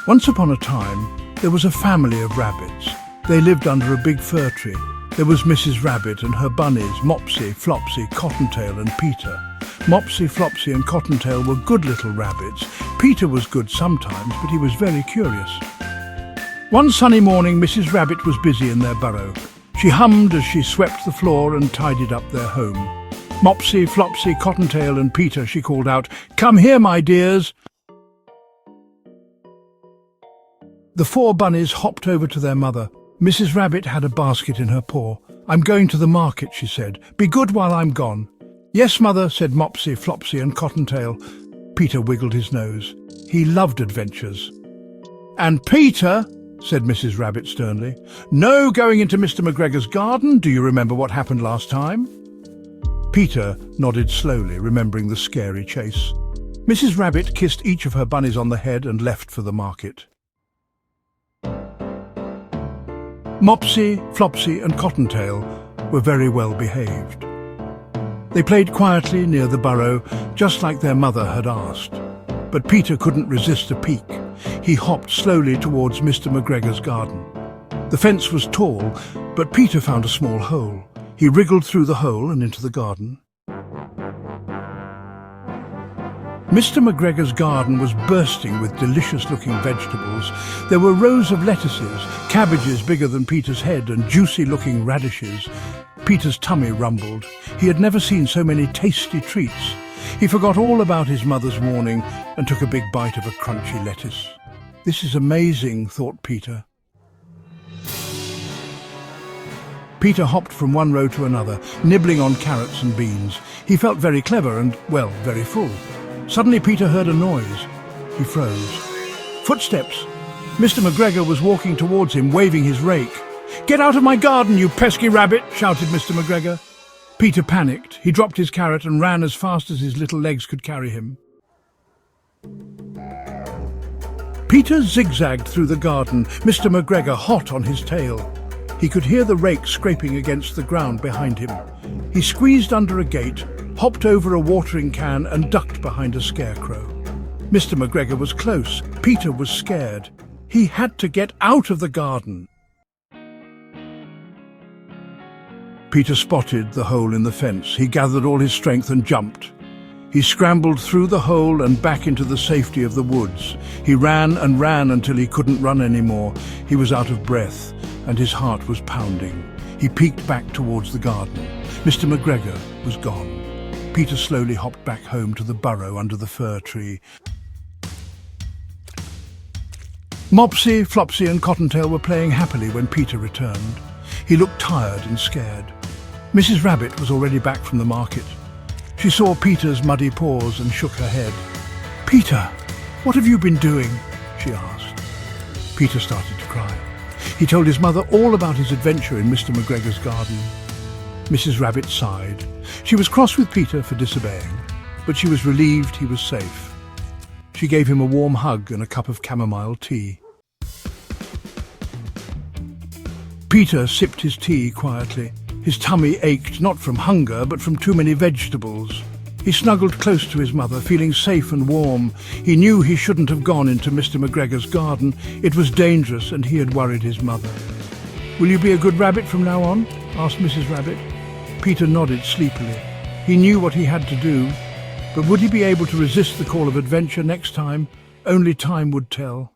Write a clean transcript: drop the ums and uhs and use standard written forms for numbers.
Once upon a time, there was a family of rabbits. They lived under a big fir tree. There was Mrs. Rabbit and her bunnies, Mopsy, Flopsy, Cottontail and Peter. Mopsy, Flopsy and Cottontail were good little rabbits. Peter was good sometimes, but he was very curious. One sunny morning, Mrs. Rabbit was busy in their burrow. She hummed as she swept the floor and tidied up their home. Mopsy, Flopsy, Cottontail and Peter, she called out, "Come here, my dears." The four bunnies hopped over to their mother. Mrs. Rabbit had a basket in her paw. "I'm going to the market," she said. "Be good while I'm gone." "Yes, mother," said Mopsy, Flopsy and Cottontail. Peter wiggled his nose. He loved adventures. "And Peter," said Mrs. Rabbit sternly, "no going into Mr. McGregor's garden. Do you remember what happened last time?" Peter nodded slowly, remembering the scary chase. Mrs. Rabbit kissed each of her bunnies on the head and left for the market. Mopsy, Flopsy and Cottontail were very well behaved. They played quietly near the burrow, just like their mother had asked. But Peter couldn't resist a peek. He hopped slowly towards Mr. McGregor's garden. The fence was tall, but Peter found a small hole. He wriggled through the hole and into the garden. Mr. McGregor's garden was bursting with delicious-looking vegetables. There were rows of lettuces, cabbages bigger than Peter's head, and juicy-looking radishes. Peter's tummy rumbled. He had never seen so many tasty treats. He forgot all about his mother's warning and took a big bite of a crunchy lettuce. "This is amazing," thought Peter. Peter hopped from one row to another, nibbling on carrots and beans. He felt very clever and, well, very full. Suddenly Peter heard a noise. He froze. Footsteps! Mr. McGregor was walking towards him, waving his rake. "Get out of my garden, you pesky rabbit!" shouted Mr. McGregor. Peter panicked. He dropped his carrot and ran as fast as his little legs could carry him. Peter zigzagged through the garden, Mr. McGregor hot on his tail. He could hear the rake scraping against the ground behind him. He squeezed under a gate, hopped over a watering can and ducked behind a scarecrow. Mr. McGregor was close. Peter was scared. He had to get out of the garden. Peter spotted the hole in the fence. He gathered all his strength and jumped. He scrambled through the hole and back into the safety of the woods. He ran and ran until he couldn't run anymore. He was out of breath and his heart was pounding. He peeked back towards the garden. Mr. McGregor was gone. Peter slowly hopped back home to the burrow under the fir tree. Mopsy, Flopsy and Cottontail were playing happily when Peter returned. He looked tired and scared. Mrs. Rabbit was already back from the market. She saw Peter's muddy paws and shook her head. "Peter, what have you been doing?" she asked. Peter started to cry. He told his mother all about his adventure in Mr. McGregor's garden. Mrs. Rabbit sighed. She was cross with Peter for disobeying, but she was relieved he was safe. She gave him a warm hug and a cup of chamomile tea. Peter sipped his tea quietly. His tummy ached not from hunger, but from too many vegetables. He snuggled close to his mother, feeling safe and warm. He knew he shouldn't have gone into Mr. McGregor's garden. It was dangerous, and he had worried his mother. "Will you be a good rabbit from now on?" asked Mrs. Rabbit. Peter nodded sleepily. He knew what he had to do, but would he be able to resist the call of adventure next time? Only time would tell.